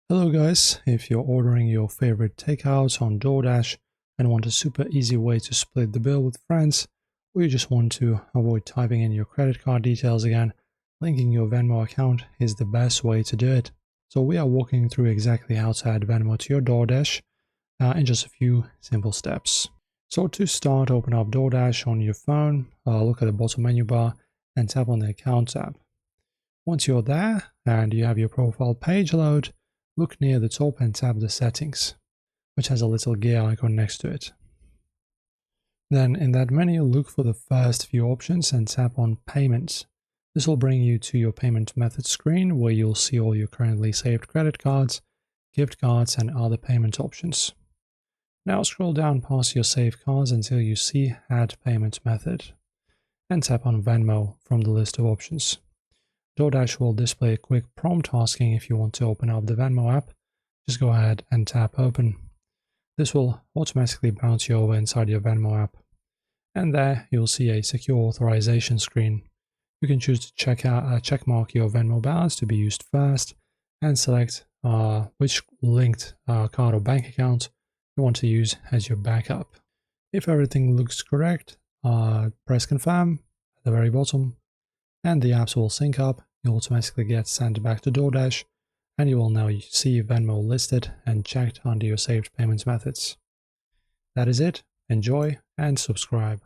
Hello guys, if you're ordering your favorite takeouts on DoorDash and want a super easy way to split the bill with friends, or you just want to avoid typing in your credit card details again, linking your Venmo account is the best way to do it. So we are walking through exactly how to add Venmo to your DoorDash in just a few simple steps. So to start, open up DoorDash on your phone, look at the bottom menu bar and tap on the Account tab. Once you're there and you have your profile page load, look near the top and tap the Settings, which has a little gear icon next to it. Then in that menu, look for the first few options and tap on Payments. This will bring you to your payment method screen where you'll see all your currently saved credit cards, gift cards, and other payment options. Now scroll down past your saved cards until you see Add Payment Method, and tap on Venmo from the list of options. DoorDash will display a quick prompt asking if you want to open up the Venmo app. Just go ahead and tap Open. This will automatically bounce you over inside your Venmo app. And there you'll see a secure authorization screen. You can choose to checkmark your Venmo balance to be used first and select which linked card or bank account you want to use as your backup. If everything looks correct, press Confirm at the very bottom, and the apps will sync up. You'll automatically get sent back to DoorDash, and you will now see Venmo listed and checked under your saved payment methods. That is it. Enjoy and subscribe.